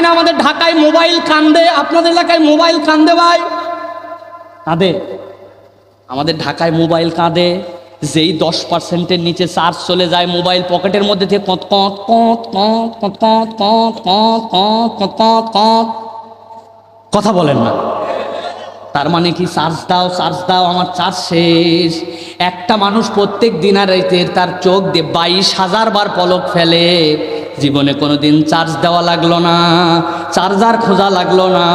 না আমাদের ঢাকায় মোবাইল কান্দে, আপনাদের এলাকায় মোবাইল কান্দে ভাই? কাঁদে। আমাদের ঢাকায় মোবাইল কাঁদে, যেই 10%-এর নিচে চার্জ চলে যায় মোবাইল পকেটের মধ্যে থেকে কত কত কত কত কত কত কত কত কত কত কথা বলেন না। তার মানে কি চার্জ দাও, আমার চার্জ শেষ। একটা মানুষ প্রত্যেক দিন আর তার চোখ দিয়ে 22,000 বার পলক ফেলে, জীবনে কোনোদিন চার্জ দেওয়া লাগলো না, চার্জার খোঁজা লাগলো না।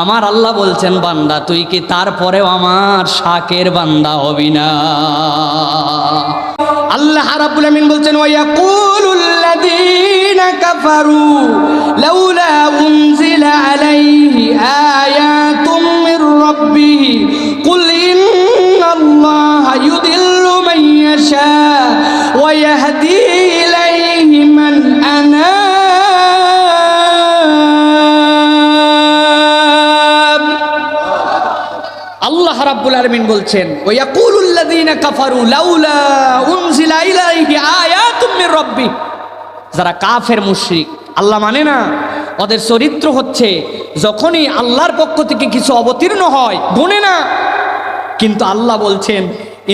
আমার আল্লাহ বলছেন, বান্দা তুই কি তারপরেও আমার শাকের বান্দা হবি না? আল্লাহ রাব্বুল আমিন বলছেন, ওয়ায়াকুলুল্লাযীনা কাফারু লাউলা উনজিলা আলাইহি আয়াতুম মির রাব্বিহি কুল ইন্নাল্লাহা ইউদিল্লু মান ইয়াশা ওয়া ইয়াহদি ইলাইহি মান আনাব। আল্লাহ রাব্বুল আলামিন বলছেন, ওয়ায়াকুলুল্লাযীনা কাফারু লাউলা উনজিলা ইলাইহি আয়াতুম মির রাব্বিহি। যারা কাফের মুশরিক, আল্লাহ মানে না, ওদের চরিত্র হচ্ছে যখনই আল্লাহর পক্ষ থেকে কিছু অবতীর্ণ হয় গুনে না। কিন্তু আল্লাহ বলছেন,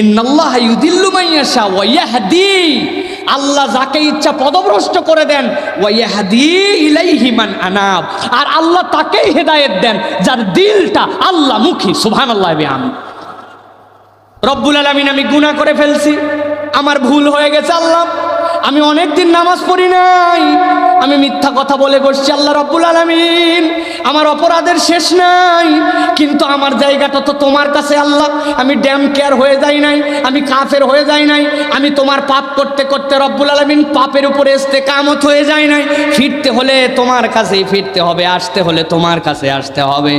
ইন্নাল্লাহা ইউদিল্লু মান ইয়াশা ওয়া ইয়াহদি, আল্লাহ যাকে ইচ্ছা পদভ্রষ্ট করে দেন, ওয়া ইয়াহদি ইলাইহি মান আনাব, আর আল্লাহ তাকেই হেদায়েত দেন যার দিলটা আল্লাহমুখী। সুবহানাল্লাহ বিহামদিহি। রব্বুল আলামিন, আমি গুনাহ করে ফেলছি, আমার ভুল হয়ে গেছে আল্লাহ, আমি অনেক দিন নামাজ পড়ি নাই, আমি মিথ্যা কথা বলে বসছি। আল্লাহ রব্বুল আলামিন, আমার অপরাধের শেষ নাই, কিন্তু আমার জায়গাটা তো তোমার কাছে আল্লাহ। আমি ড্যাম কেয়ার হয়ে যাই নাই, আমি কাফের হয়ে যাই নাই, আমি তোমার পাপ করতে করতে রব্বুল আলামিন পাপের উপরে ইস্তেকামত হয়ে যায় নাই। ফিরতে হলে তোমার কাছেই ফিরতে হবে, আসতে হলে তোমার কাছে আসতে হবে।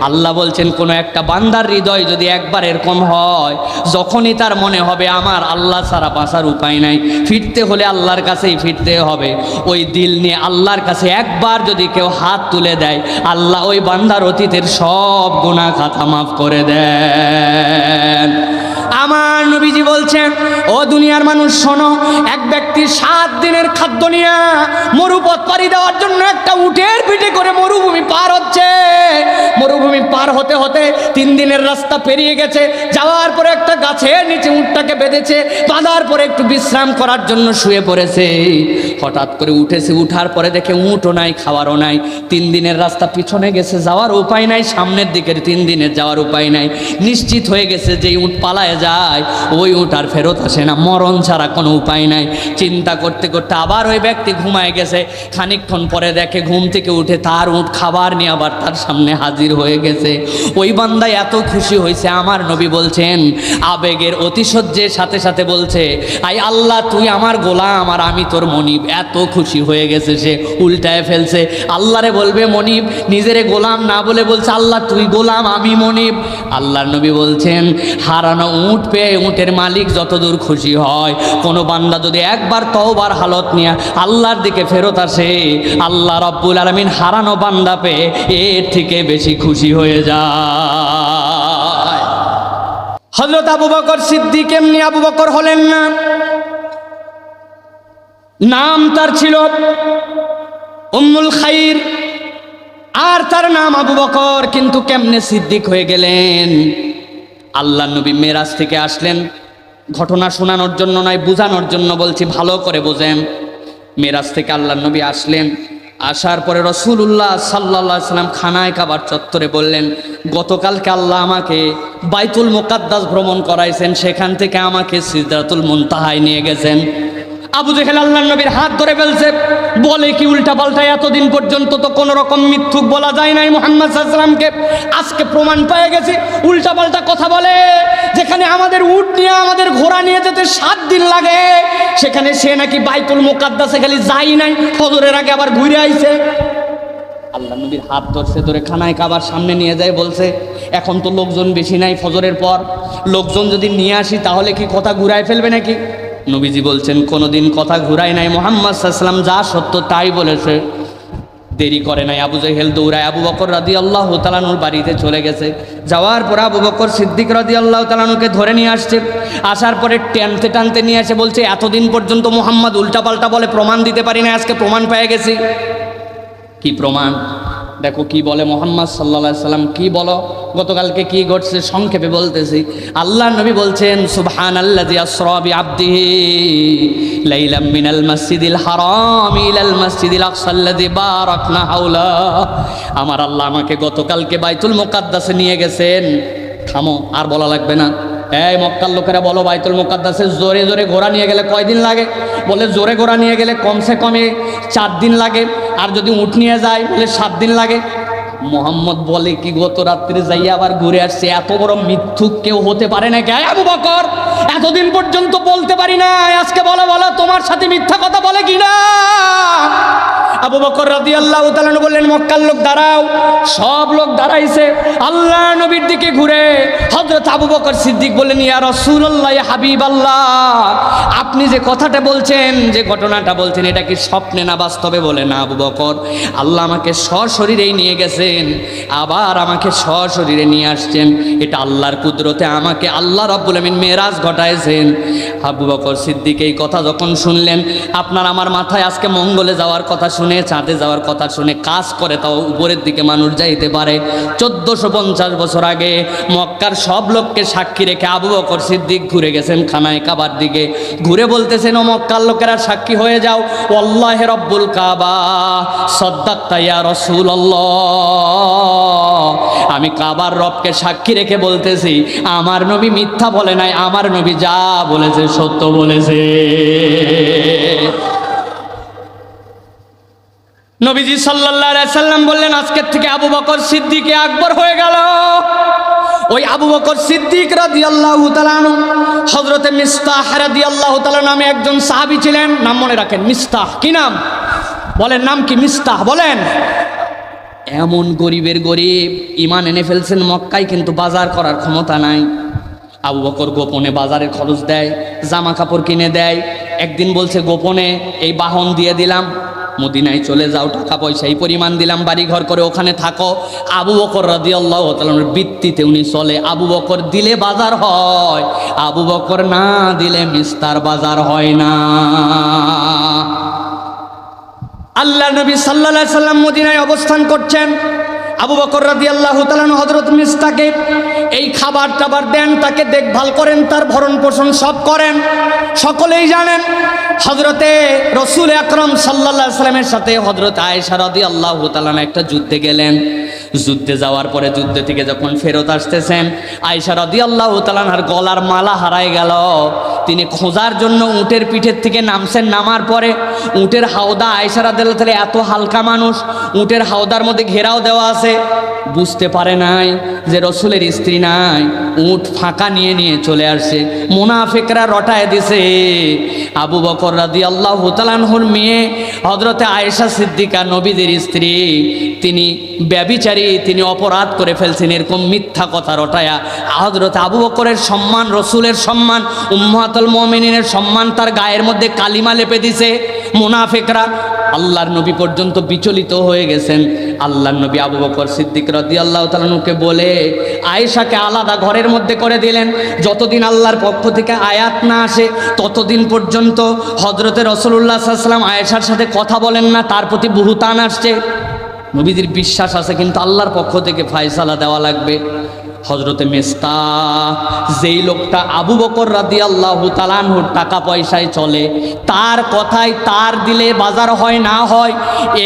আল্লাহ বলছেন, কোনো একটা বান্দার হৃদয় যদি একবার এরকম হয়, যখনই তার মনে হবে আমার আল্লাহ ছাড়া বাঁচার উপায় নাই, ফিরতে হলে আল্লাহর কাছেই ফিরতে হবে, ওই দিল নিয়ে আল্লাহর কাছে একবার যদি কেউ হাত তুলে দেয়, আল্লাহ ওই বান্দার অতীতের সব গুনাহ খাতা মাফ করে দেন। আমার নবীজি বলছেন, ও দুনিয়ার মানুষ শোনো, এক ব্যক্তি 7 দিনের খাদ্য নিয়ে মরুপথ পাড়ি দেওয়ার জন্য একটা উটের পিঠে করে মরুভূমি পার হচ্ছে। মরুভূমি পার হতে হতে 3 দিনের রাস্তা পেরিয়ে গেছে, যাওয়ার পরে একটা গাছের নিচে উটটাকে বেঁধেছে, বাঁধার পরে একটু বিশ্রাম করার জন্য শুয়ে পড়েছে। হঠাৎ করে উঠেছে, উঠার পরে দেখে উটও নাই, খাওয়ারও নাই। 3 দিনের রাস্তা পিছনে গেছে, যাওয়ার উপায় নাই, সামনের দিকের 3 দিনের যাওয়ার উপায় নাই। নিশ্চিত হয়ে গেছে যে উট পালায় যায়, ওই উট আর ফেরত আসে না, মরণ ছাড়া কোনো উপায় নাই। চিন্তা করতে করতে আবার ওই ব্যক্তি ঘুমায় গেছে। খানিকক্ষণ পরে দেখে ঘুম থেকে উঠে তার উট খাবার নিয়ে আবার তার সামনে হাজির হয়ে গেছে। ওই বান্দা এত খুশি হয়েছে, আমার নবী বলছেন, আবেগের অতিশয্যের সাথে সাথে বলছে, আই আল্লাহ তুই আমার গোলাম আর আমি তোর মনিব। এত খুশি হয়ে গেছে সে, উল্টায় ফেলছে। আল্লাহরে বলবে মনিব, নিজেরে গোলাম না বলে বলছে আল্লাহ তুই গোলাম আমি মনিব। আল্লাহর নবী বলছেন, হারানো উট পেয়ে উটের মালিক যতদূর খুশি হয়, কোনো বান্দা যদি একবার তওবার হালত নিয়ে আল্লাহর দিকে ফেরত আসে, আল্লাহ রাব্বুল আলামিন হারানো বান্দা পেয়ে এর থেকে বেশি খুশি হয়ে যায়। হযরত আবু বকর সিদ্দিক এমনি আবু বকর হলেন না, নাম তার ছিল উম্মুল খাইর, আর তার নাম আবু বকর। কিন্তু কেমনে সিদ্দিক হয়ে গেলেন? আল্লাহ নবী মেরাজ থেকে আসলেন, ঘটনা শোনানোর জন্য নয়, বোঝানোর জন্য বলছি, ভালো করে বোঝেন। মেরাজ থেকে আল্লাহ নবী আসলেন, আসার পরে রাসূলুল্লাহ সাল্লাল্লাহু আলাইহি সাল্লাম খানায় কাবার চত্বরে বললেন, গতকালকে আল্লাহ আমাকে বাইতুল মুকাদ্দাস ভ্রমণ করাইছেন, সেখান থেকে আমাকে সিদরাতুল মুনতাহায় নিয়ে গেছেন। আবু জেহেল আল্লাহর নবীর হাত ধরে ফেলছে, বলে কি উল্টা পাল্টা, এতদিন পর্যন্ত তো কোনো রকম মিথ্যুক বলা যায় নাই মুহাম্মদ সাল্লাল্লাহু আলাইহি ওয়াসাল্লামকে, আজকে প্রমাণ পেয়ে গেছি উল্টা পাল্টা কথা বলে। যেখানে আমাদের উট নিয়ে আমাদের ঘোড়া নিয়ে যেতে 7 দিন লাগে, সেখানে সে নাকি বাইতুল মুকাদ্দাসে খালি যাই নাই, ফজরের আগে আবার ঘুরে আইছে। আল্লাহ নবীর হাত ধরছে, ধরে খানায় কাবার সামনে নিয়ে যায়, বলছে এখন তো লোকজন বেশি নাই, ফজরের পর লোকজন যদি নিয়ে আসি তাহলে কি কথা ঘুরায় ফেলবে নাকি? নবীজি বলছেন, কোনোদিন কথা ঘুরায় নাই, মুহাম্মদ সাল্লাল্লাহু আলাইহি ওয়াসাল্লাম যা সত্য তাই বলেছে। দেরি করে নাই, আবু জেহেল দৌড়ায় আবু বকর রাদিয়াল্লাহু তাআলা আনহুর বাড়িতে চলে গেছে। যাওয়ার পর আবু বকর সিদ্দিক রাদিয়াল্লাহু তাআলা আনহুকে ধরে নিয়ে আসছে। আসার পরে টানতে টানতে নিয়ে এসে বলছে, এতদিন পর্যন্ত মুহাম্মদ উল্টাপাল্টা বলে প্রমাণ দিতে পারি না, আজকে প্রমাণ পেয়ে গেছি। কি প্রমাণ? দেখো কি বলে মুহাম্মদ সাল্লাল্লাহু আলাইহি সাল্লাম, কি বলো গতকালকে কি ঘটছে সংক্ষেপে বলতেছি। আল্লাহ নবী বলছেন, সুবহানাল্লাযী আসরা বিআবদিহি লাইলাম মিনাল মাসজিদিল হারাম ইলাল মাসজিদিল আকসাল্লাযী বারাকনা হাওলা। আমার আল্লাহ আমাকে গতকালকে বাইতুল মুকাদ্দাসে নিয়ে গেছেন। থামো, আর বলা লাগবে না। এই মক্কার লোকেরা বলো, বাইতুল মুকাদ্দাসে জোরে জোরে ঘোড়া নিয়ে গেলে কয়দিন লাগে? বলে জোরে ঘোড়া নিয়ে গেলে কমসে কমে 4 দিন লাগে, আর যদি উট নিয়ে যায় বলে 7 দিন লাগে। মোহাম্মদ বলে কি গত রাত্রে যাইয়া আবার ঘুরে আসছে। এত বড় মিথ্যুক কেউ হতে পারে না? কে আবু বকর? এতদিন পর্যন্ত বলতে পারি না, আজকে বলো বলো তোমার সাথে মিথ্যা কথা বলে কিনা? আবু বকর রাদিয়াল্লাহু তাআলা বললেন, মক্কার লোক দাঁড়াও। সব লোক দাঁড়াইছে। আল্লাহ নবীর দিকে ঘুরে হযরত আবু বকর সিদ্দিক বললেন, ইয়া রাসূলুল্লাহ, ইয়া হাবিবাল্লাহ, আপনি যে কথাটা বলছেন, যে ঘটনাটা বলছেন, এটা কি স্বপ্নে না বাস্তবে? বলে না আবু বকর, আল্লাহ আমাকে সশরীরেই নিয়ে গেছেন, আবার আমাকে সশরীরে নিয়ে আসছেন। এটা আল্লাহর কুদরতে আমাকে আল্লাহ রাব্বুল আমিন মেরাজ ঘটাইছেন। আবু বকর সিদ্দিক এই কথা যখন শুনলেন, আপনার আমার মাথায় আজকে মঙ্গলে যাওয়ার কথা শুনে, চাঁদে যাওয়ার কথা শুনে কাজ করে তাও উপরের দিকে মানুষ যাইতে পারে। 1450 বছর আগে মক্কার সব লোককে সাক্ষী রেখে আবু বকর সিদ্দিক ঘুরে গেছেন খানায় কাবার দিকে। ঘুরে বলতেছেন, ও মক্কার লোকেরা সাক্ষী হয়ে যাও, ওয়াল্লাহি রব্বুল কাবা সাদ্দাকতা ইয়া রাসূলুল্লাহ, আমি কাবার রবকে সাক্ষী রেখে বলতেছি, আমার নবী মিথ্যা বলে নাই, আমার নবী যা বলেছে সত্য বলেছে। নবীজি সাল্লাল্লাহু আলাইহি সাল্লাম বললেন, আজকের থেকে আবু বকর সিদ্দিক আকবর হয়ে গেল। ওই আবু বকর সিদ্দিক রাদিয়াল্লাহু তাআলা আনহু হযরতে মিস্তাহ রাদিয়াল্লাহু তাআলা নামে একজন সাহাবী ছিলেন। নাম মনে রাখেন, মিস্তাহ। কি নাম বলেন? নাম কি? মিস্তাহ। বলেন। এমন গরিবের গরিব, ঈমান এনে ফেলছেন মক্কায়, কিন্তু বাজার করার ক্ষমতা নাই। আবু বকর গোপনে বাজারের খরচ দেয়, জামা কাপড় কিনে দেয়। একদিন বলছে, গোপনে এই বাহন দিয়ে দিলাম, মদিনায় চলে যাও, টাকা পয়সা এই পরিমাণ দিলাম, বাড়ি ঘর করে ওখানে থাকো। আবু বকর রাদিয়াল্লাহু তাআলার বৃত্তিতে উনি চলে। আবু বকর দিলে বাজার হয়, আবু বকর না দিলে মিস্তার বাজার হয় না। আল্লাহ নবী সাল্লাল্লাহু আলাইহি সাল্লাম মদিনায় অবস্থান করছেন। আবু বকর রাদিয়াল্লাহু তাআলা হযরত মিস্তাকে এই খাবার টাবার দেন, তাকে দেখভাল করেন, তার ভরণ পোষণ সব করেন। সকলেই জানেন হযরতে রাসূল আকরাম সাল্লাল্লাহু আলাইহি সাল্লামের সাথে হযরত আয়েশা রাদিয়াল্লাহু তাআলা একটা যুদ্ধে গেলেন। যুদ্ধে যাওয়ার পরে যুদ্ধ থেকে যখন ফেরত আসতেছেন, আয়েশা রাদিয়াল্লাহু তাআলার গলার মালা হারায় গেল। তিনি খোঁজার জন্য উটের পিঠের থেকে নামছেন। নামার পরে উটের হাওদা, আয়েশা রাদিয়াল্লাহু তাআলা এত হালকা মানুষ, উটের হাওদার মধ্যে ঘেরাও দেওয়া আছে, বুঝতে পারে নাই যে রসুলের স্ত্রী নাই। উট ফাঁকা নিয়ে নিয়ে চলে আসছে। মুনাফিকরা রটায় দিছে। আবু বকর রাদিয়াল্লাহু তাআলা আনহুর মেয়ে হযরতে আয়েশা সিদ্দিকা, নবীদের স্ত্রী, তিনি ব্যভিচারী, তিনি অপরাধ করে ফেলছেন, এরকম মিথ্যা কথা রটায়া হযরতে আবু বকরের সম্মান, রসুলের সম্মান, উম্মাতুল মুমিনিনের সম্মান তার গায়ের মধ্যে কালিমা লেপে দিছে মুনাফিকরা। আল্লাহর নবী পর্যন্ত বিচলিত হয়ে গেছেন। আল্লাহর নবী আবু বকর সিদ্দিক রাদিয়াল্লাহু তাআলা আনহুকে বলে আয়েশাকে আলাদা ঘরের মধ্যে করে দিলেন। যতদিন আল্লাহর পক্ষ থেকে আয়াত না আসে ততদিন পর্যন্ত হযরতে রাসূলুল্লাহ সাল্লাল্লাহু আলাইহি ওয়াসাল্লাম আয়েশার সাথে কথা বলেন না। তার প্রতি বুহতান আসছে। নবীদের বিশ্বাস আছে, কিন্তু আল্লাহর পক্ষ থেকে ফয়সালা দেওয়া লাগবে। হযরতে মিস্তাহ, যেই লোকটা আবু বকর রাদিয়াল্লাহু তাআলা আনহুর টাকা পয়সায় চলে, তার কথায় তার দিলে বাজার হয় না হয়,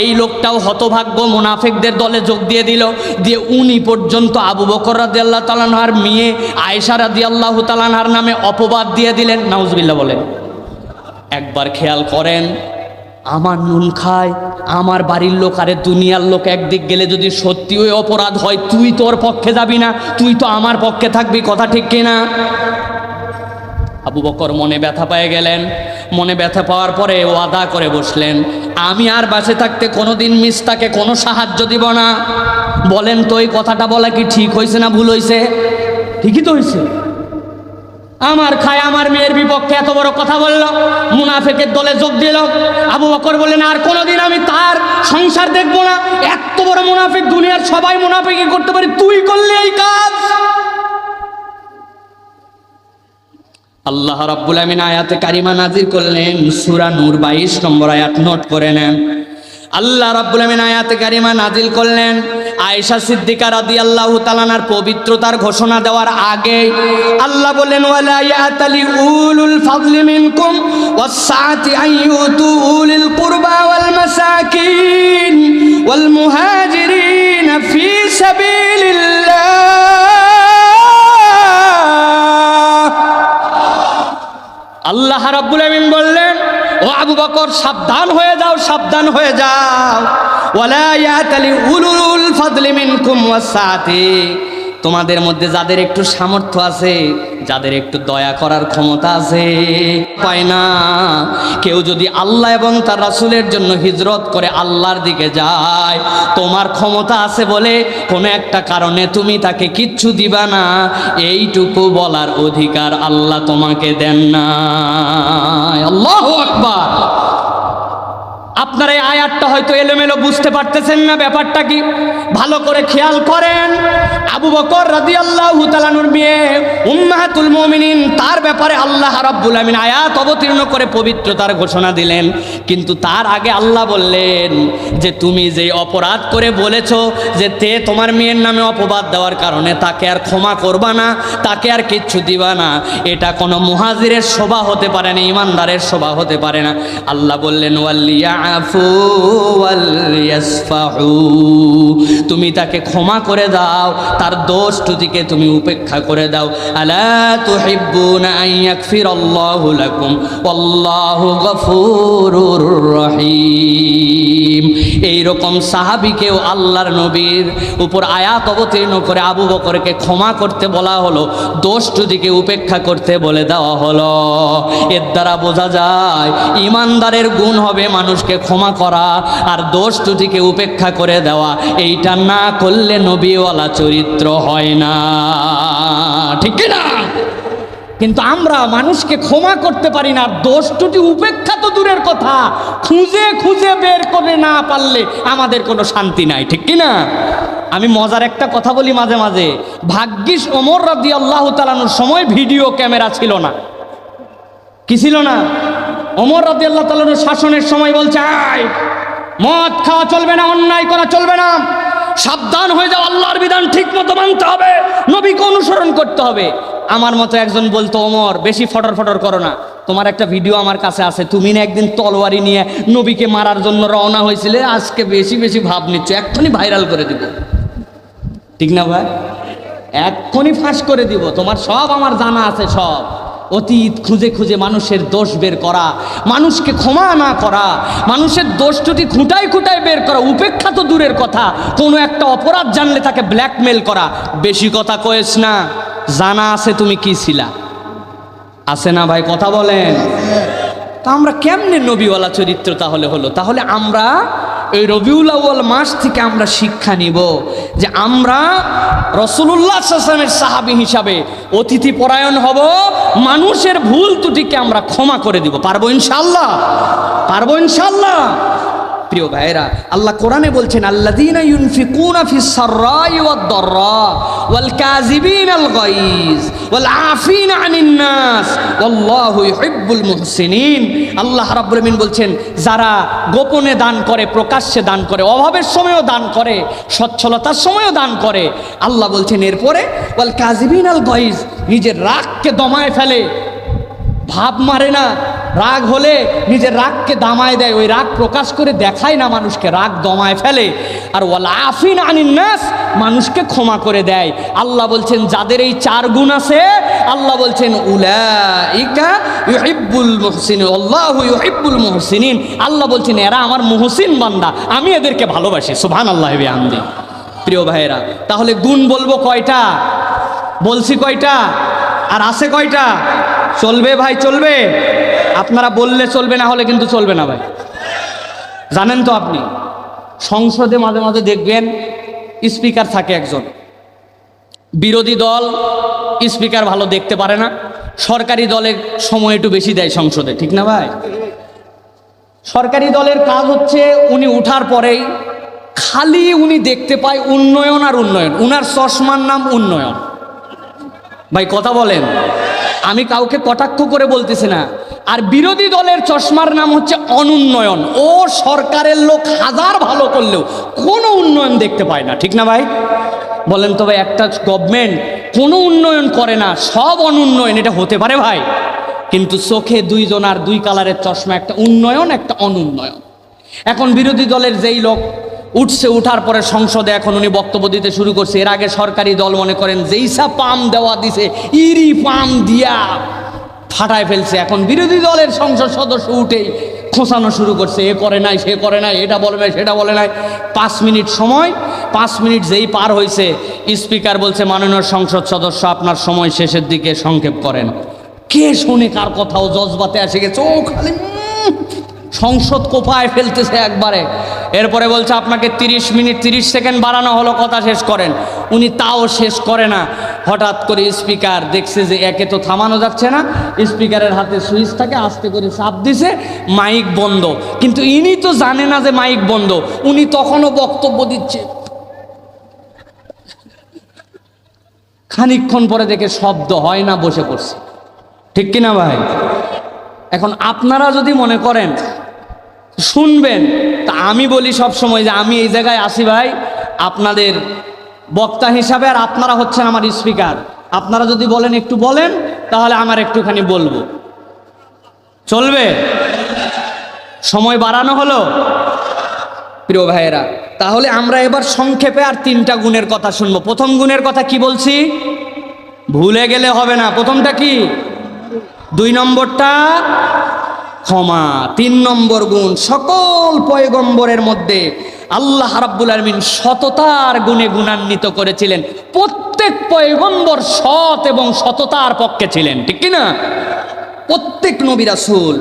এই লোকটাও হতভাগ্য মুনাফিকদের দলে যোগ দিয়ে দিল। দিয়ে উনি পর্যন্ত আবু বকর রাদিয়াল্লাহু তাআলা আনহার মেয়ে আয়েশা রাদিয়াল্লাহু তাআলা আনহার নামে অপবাদ দিয়ে দিলেন। নাউজুবিল্লাহ বলেন। একবার খেয়াল করেন, আমার নুন খায় আমার বাড়ির লোক, আরে দুনিয়ার লোক একদিক গেলে যদি সত্যি ওই অপরাধ হয়, তুই তোর পক্ষে যাবি না, তুই তো আমার পক্ষে থাকবি, কথা ঠিক কিনা? আবু বকর মনে ব্যথা পেয়ে গেলেন। মনে ব্যথা পাওয়ার পরে ওয়াদা করে বসলেন, আমি আর বাঁচে থাকতে কোনোদিন মিস্তাকে কোনো সাহায্য দিব না। বলেন তো এই কথাটা বলা কি ঠিক হয়েছে না ভুল হয়েছে? ঠিকই তো হয়েছে। আমার খায় আমার মেয়ের বিপক্ষে এত বড় কথা বলল, মুনাফিকের দলে যোগ দিল। আবু বকর বললেন, আর কোনোদিন আমি তার সংসার দেখবো না। এত বড় মুনাফিক, দুনিয়ার সবাই মুনাফিকি করতে পারে, তুই করলে এই কাজ। আল্লাহ রাব্বুল আমিন আয়াতে কারিমা নাজিল করলেন, সূরা নূর 22 নম্বর আয়াত নোট করে নেন। আল্লাহ রাব্বুল আমিন আয়াতে কারিমা নাজিল করলেন। আয়েশা সিদ্দিকা রাদিয়াল্লাহু তাআলা আনহার পবিত্রতার ঘোষণা দেওয়ার আগে আল্লাহ বললেন, ওয়ালা ইয়াতালি উলুল ফাদলি মিনকুম ওয়াস-সাআতি আন ইউতু উলিল কুরবা ওয়াল মাসাকিন ওয়াল মুহাজিরিন ফি সাবিলিল্লাহ। আল্লাহ রাব্বুল আমিন বললেন, ও আবু বকর সাবধান হয়ে যাও, সাবধান হয়ে যাও। ওয়ালা ইয়াতালি উলুল ফাদলি মিনকুম ওয়াস-সাআতি, তোমাদের মধ্যে যাদের একটু সামর্থ্য আছে, যাদের একটু দয়া করার ক্ষমতা আছে, পায় না, কেউ যদি আল্লাহ এবং তার রাসূলের জন্য হিজরত করে আল্লাহর দিকে যায়, তোমার ক্ষমতা আছে বলে কোনো একটা কারণে তুমি তাকে কিচ্ছু দিবা না, এইটুকু বলার অধিকার আল্লাহ তোমাকে দেন না। আল্লাহু আকবার। আপনারা এই আয়াতটা হয়তো এলোমেলো বুঝতে পারতেছেন না, ব্যাপারটা কি ভালো করে খেয়াল করেন। আবু বকর রাদিয়াল্লাহু তাআলা আনহুর মেয়ে উম্মাহাতুল মুমিনিন, তার ব্যাপারে আল্লাহ রাব্বুল আমিন আয়াত অবতীর্ণ করে পবিত্রতার ঘোষণা দিলেন। কিন্তু তার আগে আল্লাহ বললেন যে তুমি যে অপরাধ করে বলেছো যে তে তোমার মেয়ের নামে অপবাদ দেওয়ার কারণে তাকে আর ক্ষমা করবা না, তাকে আর কিচ্ছু দিবা না, এটা কোনো মুহাজিরের শোভা হতে পারে না, ইমানদারের শোভা হতে পারে না। আল্লাহ বললেন, ওয়ালিয়াফু ওয়ালিয়াসফাহু, তুমি তাকে ক্ষমা করে দাও, তার দোষ ত্রুটিকে তুমি উপেক্ষা করে দাও। আলা তুহিব্বুনা আন ইয়াগফিরাল্লাহু লাকুম ওয়াল্লাহু গফুরুর রহিম। এইরকম সাহাবীকেও আল্লাহর নবীর উপর আয়াত অবতীর্ণ করে আবু বকরকে ক্ষমা করতে বলা হলো, দোষ ত্রুটিকে উপেক্ষা করতে বলে দেওয়া হলো। এর দ্বারা বোঝা যায় ইমানদারের গুণ হবে মানুষকে ক্ষমা করা আর দোষ ত্রুটিকে উপেক্ষা করে দেওয়া। এইটা না করলে নবীওয়ালা চরিত্র হয় না, ঠিক কি না? কিন্তু আমরা মানুষকে ক্ষমা করতে পারি না, দোষ ত্রুটি উপেক্ষা তো দূরের কথা, খুঁজে খুঁজে বের করে না পারলে আমাদের কোনো শান্তি নাই, ঠিক কি না? আমি মজার একটা কথা বলি মাঝে মাঝে, ভাগ্যিস ওমর রাদিয়াল্লাহু তাআলা আনহুর সময় ভিডিও ক্যামেরা ছিল না। কি ছিল না? ওমর রাদিয়াল্লাহু তাআলা আনহুর শাসনের সময় বলছে, আয় মদ খাওয়া চলবে না, অন্যায় করা চলবে না, সাবধান হয়ে যাও, আল্লাহর বিধান ঠিক মতো মানতে হবে, নবীকে অনুসরণ করতে হবে। আমার মতো একজন বলতো, ওমর বেশি ফটর ফটর করো না, তোমার একটা ভিডিও আমার কাছে আছে, তুমি না একদিন তলোয়ারি নিয়ে নবীকে মারার জন্য রওনা হয়েছিলে, আজকে বেশি বেশি ভাব নিচ্ছ, এক্ষুনি ভাইরাল করে দিব। ঠিক না ভাই? এক্ষুনি ফাঁস করে দিব, তোমার সব আমার জানা আছে, সব অতীত খুঁজে খুঁজে মানুষের দোষ বের করা, মানুষকে ক্ষমা না করা, মানুষের দোষ ত্রুটি খুঁটায় খুঁটায় বের করা, উপেক্ষা তো দূরের কথা, কোনো একটা অপরাধ জানলে তাকে ব্ল্যাকমেল করা। বেশি কথা কয়েস না, জানা আছে তুমি কি ছিলা, আছে না ভাই? কথা বলেন। তা আমরা কেমনে নবীওয়ালা চরিত্র তাহলে হলো? তাহলে আমরা এই রবিউল আউয়াল মাস থেকে আমরা শিক্ষা নিব যে আমরা রাসূলুল্লাহ সাল্লাল্লাহু আলাইহি ওয়াসাল্লামের সাহাবী হিসাবে অতিথি পরায়ণ হব, মানুষের ভুল ত্রুটিকে আমরা ক্ষমা করে দিব। পারবো ইনশাআল্লাহ? পারবো ইনশাআল্লাহ? প্রিয় ভাইরা, আল্লাহ কোরআনে বলছেন, আল্লাযীনা ইউনফিকুনা ফিস সাররাই ওয়াদ দাররা ওয়াল কাযিবিনাল গায়জ ওয়াল আফিনা আনিন নাস ওয়াল্লাহু ইউহিব্বুল মুহসিনিন। আল্লাহ রাব্বুল আমিন বলছেন, যারা গোপনে দান করে, প্রকাশ্যে দান করে, অভাবের সময়ও দান করে, সচ্ছলতার সময়ও দান করে, আল্লাহ বলছেন এরপরে ওয়াল কাযিবিনাল গায়জ, নিজের রাগকে দমায় ফেলে, ভাব মারে না, রাগ হলে নিজের রাগকে দামায় দেয়, ওই রাগ প্রকাশ করে দেখায় না মানুষকে, রাগ দমায় ফেলে। আর ওয়াল আফিনা আনিন নাস, মানুষকে ক্ষমা করে দেয়। আল্লাহ বলছেন যাদের এই চার গুণ আছে, আল্লাহ বলছেন উলাইকা ইউহিব্বুল মুহসিনিন আল্লাহু ইউহিব্বুল মুহসিনিন, আল্লাহ বলছেন এরা আমার মুহসিন বান্দা, আমি এদেরকে ভালোবাসি। সুবহানাল্লাহি ওয়া বিহামদিহি। প্রিয় ভাইয়েরা, তাহলে গুণ বলবো কয়টা? বলছি কয়টা? আর আছে কয়টা? চলবে ভাই, চলবে? আপনারা বললে চলবে, না হলে কিন্তু চলবে না ভাই। জানেন তো আপনি, সংসদে মাঝে মাঝে দেখবেন স্পিকার থাকে একজন, বিরোধী দল স্পিকার ভালো দেখতে পারে না, সরকারি দলের সময় একটু বেশি দেয় সংসদে, ঠিক না ভাই? সরকারি দলের কাজ হচ্ছে উনি উঠার পরেই খালি উনি দেখতে পায় উন্নয়ন আর উন্নয়ন, উনার চশমার নাম উন্নয়ন। ভাই কথা বলেন, আমি কাউকে কটাক্ষ করে বলতেছি না। আর বিরোধী দলের চশমার নাম হচ্ছে অনুন্নয়ন। ও সরকারের লোক হাজার ভালো করলেও কোনো উন্নয়ন দেখতে পায় না, ঠিক না ভাই? বলেন তো ভাই, একটা গভর্নমেন্ট কোনো উন্নয়ন করে না, সব অনুন্নয়ন, এটা হতে পারে ভাই? কিন্তু চোখে দুইজন আর দুই কালারের চশমা, একটা উন্নয়ন একটা অনুন্নয়ন। এখন বিরোধী দলের যেই লোক উঠছে, উঠার পরে সংসদে এখন উনি বক্তব্য দিতে শুরু করছে। এর আগে সরকারি দল মনে করেন যেইসা পাম দেওয়া দিছে, ইরি পাম দিয়া ফাটায় ফেলছে। এখন বিরোধী দলের সংসদ সদস্য উঠেই খোঁচানো শুরু করছে, এ করে নাই, সে করে নাই, এটা বলে নাই, সেটা বলে নাই। 5 মিনিট সময়, 5 মিনিট যেই পার হয়েছে, স্পিকার বলছে, মাননীয় সংসদ সদস্য আপনার সময় শেষের দিকে, সংক্ষেপ করেন। কে শোনে কার কথাও? জজবাতে এসে গেছে, ও খালি সংসদ কোপায় ফেলতেছে একবারে। এরপরে বলছে আপনাকে 30 মিনিট 30 সেকেন্ড বাড়ানো হলো, কথা শেষ করেন। উনি তাও শেষ করে না। হঠাৎ করে স্পিকার দেখছে যে একে তো থামানো যাচ্ছে না, স্পিকারের হাতে সুইচ থাকে, আস্তে করে চাপ দিছে, মাইক বন্ধ। কিন্তু ইনি তো জানে না যে মাইক বন্ধ, উনি তখনও বক্তব্য দিচ্ছে। খানিকক্ষণ পরে দেখে শব্দ হয় না, বসে পড়ছে, ঠিক কিনা ভাই? এখন আপনারা যদি মনে করেন শুনবেন, তা আমি বলি সব সময় যে আমি এই জায়গায় আসি ভাই আপনাদের বক্তা হিসাবে, আর আপনারা হচ্ছেন আমার স্পিকার। আপনারা যদি বলেন একটু বলেন, তাহলে আমার একটুখানি বলবো, চলবে? সময় বাড়ানো হলো প্রিয় ভাইয়েরা। তাহলে আমরা এবার সংক্ষেপে আর 3টা গুণের কথা শুনবো। প্রথম গুণের কথা কি বলছি? ভুলে গেলে হবে না। প্রথমটা কি? 2 নম্বরটা ক্ষমা। 3 নম্বর গুণ, সকল পয়গম্বরের মধ্যে আল্লাহ রাব্বুল আলামিন সততার গুণে গুণান্বিত করেছিলেন। প্রত্যেক পয়গম্বর সৎ এবং সততার পক্ষে ছিলেন, ঠিক কি না? প্রত্যেক নবী রাসূল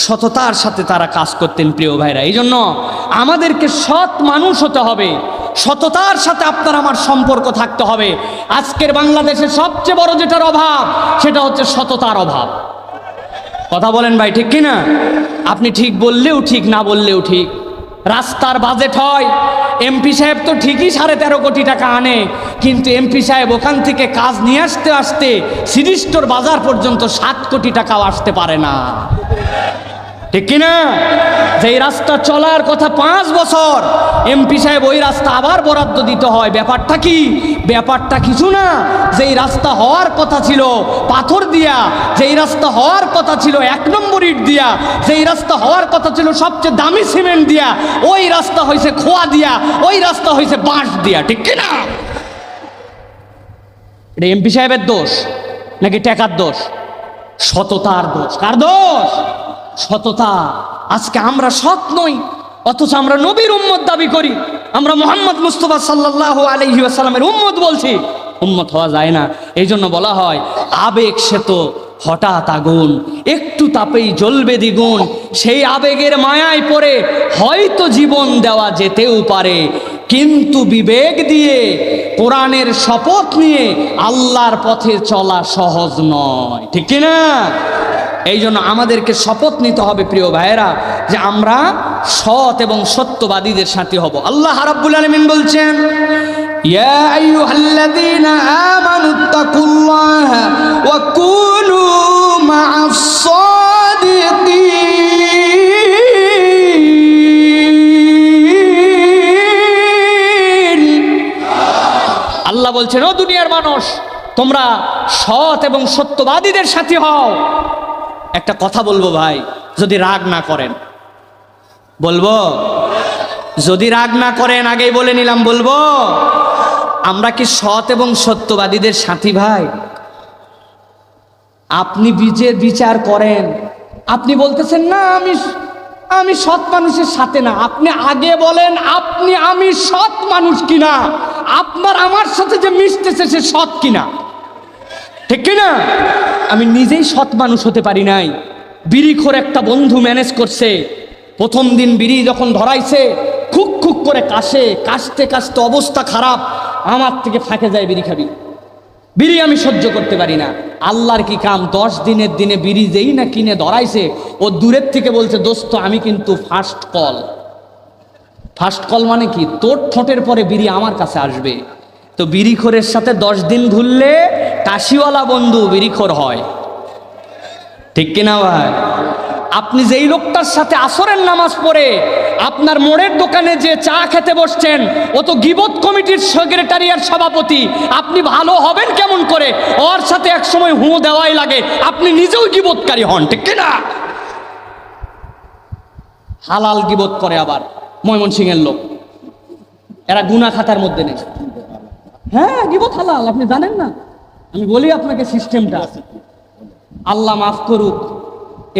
সততার সাথে তারা কাজ করতেন প্রিয় ভাইরা। এই জন্য আমাদেরকে সৎ মানুষ হতে হবে, সততার সাথে আপনার আমার সম্পর্ক থাকতে হবে। আজকের বাংলাদেশে সবচেয়ে বড় যেটার অভাব, সেটা হচ্ছে সততার অভাব। কথা বলেন ভাই, ঠিক কিনা? আপনি ঠিক বললেও ঠিক, না বললেও ঠিক। রাস্তার বাজেট হয়, এমপি সাহেব তো ঠিকই 13.5 কোটি টাকা আনে, কিন্তু এমপি সাহেব ওখান থেকে কাজ নিয়ে আসতে আসতে সিরিস্টোর বাজার পর্যন্ত 7 কোটি টাকাও আসতে পারে না, ঠিক কিনা? যেই রাস্তা চলার কথা 5 বছর, এমপি সাহেব ওই রাস্তা আবার বরাদ্দ দিতে হয়। ব্যাপারটা কি? ব্যাপারটা কিছু না। যেই রাস্তা হওয়ার কথা ছিল পাথর দিয়া, যেই রাস্তা হওয়ার কথা ছিল 1 নম্বর ইট দিয়া, যেই রাস্তা হওয়ার কথা ছিল সবচেয়ে দামি সিমেন্ট দিয়া, ওই রাস্তা হয়েছে খোয়া দিয়া, ওই রাস্তা হয়েছে বাঁশ দিয়া, ঠিক কিনা? এটা এমপি সাহেবের দোষ নাকি টাকার দোষ? সততার দোষ। কার দোষ? সততা। আজকে আমরা সৎ নই, অথচ আমরা নবীর উম্মত দাবি করি। আমরা মুহাম্মদ মুস্তাফা সাল্লাল্লাহু আলাইহি ওয়াসাল্লামের উম্মত বলছি, উম্মত হওয়া যায় না। এই জন্য বলা হয় আবেগ সে তো হঠাৎ আগুন, একটু তাপেই জ্বলবে দ্বিগুণ। সেই আবেগের মায়ায় পড়ে হয়তো জীবন দেওয়া যেতেও পারে, কিন্তু বিবেক দিয়ে কোরআনের শপথ নিয়ে আল্লাহর পথে চলা সহজ নয়, ঠিক কিনা? এই জন্য আমাদেরকে শপথ নিতে হবে প্রিয় ভাইয়েরা যে আমরা সৎ এবং সত্যবাদীদের সাথে হব। আল্লাহ রাব্বুল আলামিন বলছেন, ইয়া আইয়ুহাল্লাযীনা আমানুত্তাকুল্লাহা ওয়া কুনু মা'আস সাদিকিন। আল্লাহ বলছেন, ও দুনিয়ার মানুষ, তোমরা সৎ এবং সত্যবাদীদের সাথে হও। একটা কথা বলবো ভাই, যদি রাগ না করেন, বলবো? যদি রাগ না করেন, আগেই বলে নিলাম, বলবো। আমরা কি সৎ এবং সত্যবাদীদের সাথী ভাই? আপনি বিচার করেন। আপনি বলতেছেন না আমি সৎ মানুষের সাথে না। আপনি আগে বলেন আমি সৎ মানুষ কিনা, আপনার আমার সাথে যে মিশতেছে সে সৎ কিনা, ঠিক কিনা? আমি নিজেই সৎ মানুষ হতে পারি নাই। বিড়িখোর একটা বন্ধু ম্যানেজ করছে। প্রথম দিন বিড়ি যখন ধরাইছে, খুক খুক করে কাশে, কাশতে কাশতে অবস্থা খারাপ, আমার থেকে ফাঁকে যায় বিড়ি খাবি। বিড়ি আমি সহ্য করতে পারি না। আল্লাহর কি কাম, 10 দিনের দিনে বিড়ি যেই না কিনে ধরাইছে, ও দূরের থেকে বলছে, দোস্ত আমি কিন্তু ফার্স্ট কল। ফার্স্ট কল মানে কি? তোর ঠোঁটের পরে বিড়ি আমার কাছে আসবে। তো বিড়িখোরের সাথে 10 দিন ঘুরলে কাশিওয়ালা বন্ধু বিড়িখোর হয়। ঠিক কিনা ভাই? আপনি যেই লোকটার সাথে আসরের নামাজ পড়ে আপনার মোড়ের দোকানে যে চা খেতে বসছেন, ও তো গীবত কমিটির সেক্রেটারিয়ার সভাপতি, আপনি ভালো হবেন কেমন করে? ওর সাথে এক সময় হুঁ দেওয়াই লাগে, আপনি নিজেও গীবতকারী হন, ঠিক কিনা? হালাল গীবত করে আবার ময়মনসিংহের লোক, এরা গুনাহ খাতার মধ্যে নেই। হ্যাঁ, গীবত হালাল, আপনি জানেন না? আমি বলি আপনাকে সিস্টেমটা। আল্লাহ মাফ করুক,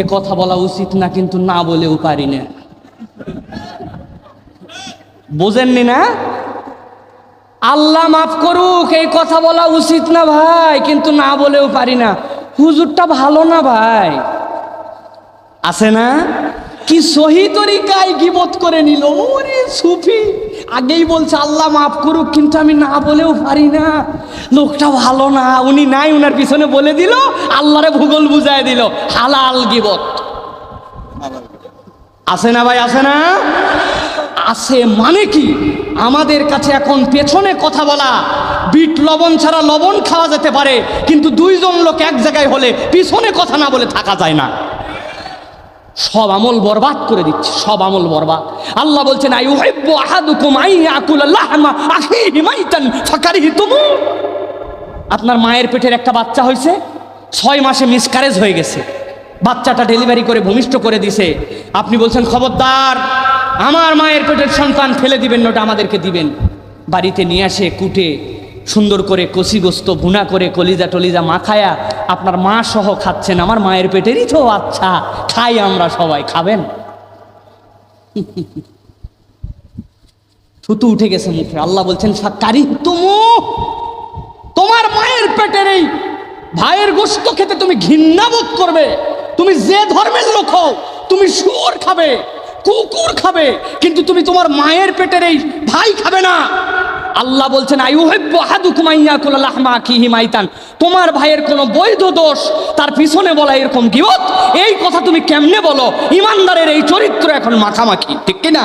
এ কথা বলা উচিত না, কিন্তু না বলেও পারি না। বোঝেননি না? আল্লাহ মাফ করুক, এই কথা বলা উচিত না ভাই, কিন্তু না বলেও পারি না। হুজুরটা ভালো না ভাই, আছে না? কি সহি তরিকায় গীবত করে নিল। ওরে সুফি আগেই বলছে আল্লাহ মাফ করুক, কিন্তু আমি না বলেও পারি না, লোকটা ভালো না, উনি নাই, উনার পিছনে বলে দিল, আল্লাহরে ভূগোল বুঝায় দিল। হালাল গীবত আছে না ভাই? আছে না? আছে মানে কি? আমাদের কাছে এখন পেছনে কথা বলা, বিট লবণ ছাড়া লবণ খাওয়া যেতে পারে, কিন্তু দুইজন লোক এক জায়গায় হলে পিছনে কথা না বলে থাকা যায় না। সব আমল বরবাদ করে দিচ্ছে, সব আমল বরবাদ। আল্লাহ বলছেন আইয়ুহিব্বু আহাদুকুম আইয়াকুলা লাহমা আখিহি মাইতান ফাকারিহতুম। আপনার মায়ের পেটের একটা বাচ্চা হয়েছে, 6 মাসে মিসক্যারেজ হয়ে গেছে, বাচ্চাটা ডেলিভারি করে ভূমিষ্ঠ করে দিছে। আপনি বলছেন খবরদার, আমার মায়ের পেটের সন্তান ফেলে দিবেন না, ওটা আমাদেরকে দিবেন। বাড়িতে নিয়ে আসে কুটে সুন্দর করে কষি গোস্ত ভুনা করে কলিজা টলিজা মাখায়া আপনার মা সহ খাচ্ছেন। আমার মায়ের পেটেরই তো, আচ্ছা খাই আমরা সবাই, খাবেন? থুতু উঠে গেছে মুখে। আল্লাহ বলছেন ফাকারিহতুম, তোমার মায়ের পেটের এই ভাইয়ের গোস্ত খেতে তুমি ঘৃণা বোধ করবে। তুমি যে ধর্মের লোক হও, তুমি শুয়োর খাবে, কুকুর খাবে, কিন্তু তুমি তোমার মায়ের পেটের এই ভাই খাবে না। আল্লাহ বলছেন আইয়ুহিব্বু আহাদুকুম আইয়াকুলা লাহমা আখিহি মাইতান। তোমার ভাইয়ের কোনো বৈধ দোষ তার পিছনে বলা এরকম গীবত, এই কথা তুমি কেমনে বলো? ইমানদারের এই চরিত্র এখন মাখামাখি, ঠিক কিনা?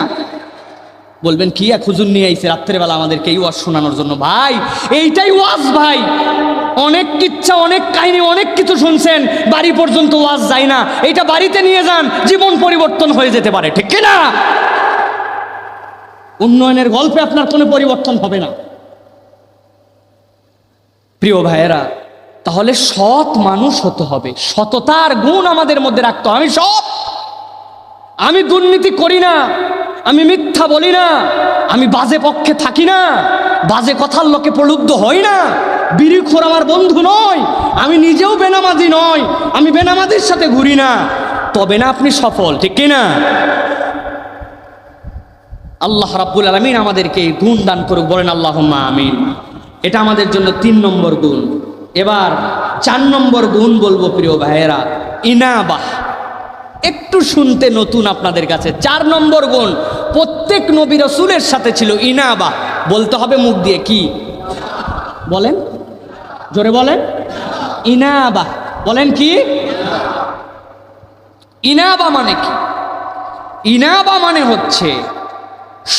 বলবেন কি এক হুজুর নিয়ে আইছে রাত্রেবেলা আমাদেরকে এই ওয়াজ শোনানোর জন্য। ভাই এইটাই ওয়াজ ভাই, অনেক কিচ্ছা, অনেক কাহিনী, অনেক কিছু শুনছেন, বাড়ি পর্যন্ত ওয়াজ যায় না। এটা বাড়িতে নিয়ে যান, জীবন পরিবর্তন হয়ে যেতে পারে, ঠিক কিনা? উন্নয়নের গল্পে আপনার কোনো পরিবর্তন হবে না। প্রিয় ভাইয়েরা, তাহলে সৎ মানুষ হতে হবে, সততার গুণ আমাদের মধ্যে রাখতে হবে। আমি সৎ, আমি দুর্নীতি করি না, আমি মিথ্যা বলি না, আমি বাজে পক্ষে থাকি না, বাজে কথার লোকে প্রলুব্ধ হই না, বিড়িখোর আমার বন্ধু নয়, আমি নিজেও বেনামাজি নয়, আমি বেনামাজির সাথে ঘুরি না। তবে না আপনি সফল, ঠিক কিনা? আল্লাহ রাব্বুল আলামিন আমাদেরকে এই গুণ দান করুক, বলেন আল্লাহুম্মা আমিন। এটা আমাদের জন্য 3 নম্বর গুণ। এবার 4 নম্বর গুণ বলবো প্রিয় ভাইয়েরা, ইনাবাহ। একটু শুনতে নতুন আপনাদের কাছে। 4 নম্বর গুণ প্রত্যেক নবী রাসূলের সাথে ছিল, ইনাবাহ। বলতে হবে মুখ দিয়ে, কি বলেন? জোরে বলেন, ইনাবাহ। বলেন কি? ইনাবা মানে কি? ইনাবা মানে হচ্ছে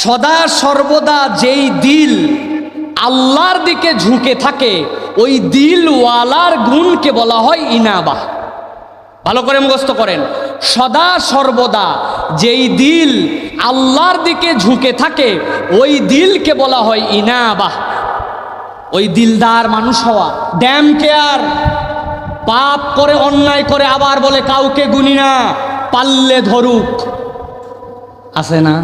সদা সর্বদা যেই দিল আল্লাহর দিকে ঝুঁকে থাকে, ওই দিলওয়ালার গুণকে বলা হয় ইনাবাহ। ভালো করে মুখস্থ করেন, সদা সর্বদা যেই দিল আল্লাহর দিকে ঝুঁকে থাকে, ওই দিলকে বলা হয় ইনাবাহ। ওই দিলদার মানুষ হওয়া। ড্যাম কেয়ার, পাপ করে অন্যায় করে আবার বলে কাউকে গুনি না, পারলে ধরুক, আছে না?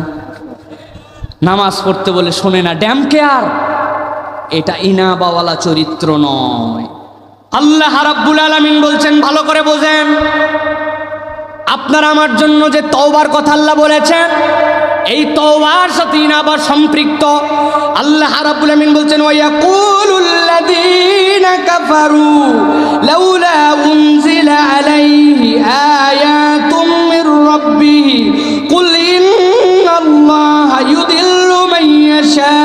নামাজ পড়তে বলে শোনে না, ড্যাম কেয়ার। এটা ইনাবাওয়ালা চরিত্র নয়। আল্লাহ রাব্বুল আলামিন বলছেন, ভালো করে বোঝেন, আপনার আমার জন্য যে তওবার কথা আল্লাহ বলেছেন, এই তওবার সাথে ইনাবা সম্পৃক্ত। আল্লাহ রাব্বুল আলামিন বলছেন ওয়ায়াকুলুল লাযীনা কাফারু লাউলা উনজিলা আলাইহি আয়াতুম মির রাব্বিহি কুল ইন্নাল্লাহা ইউদিল্লু মান ইয়াশা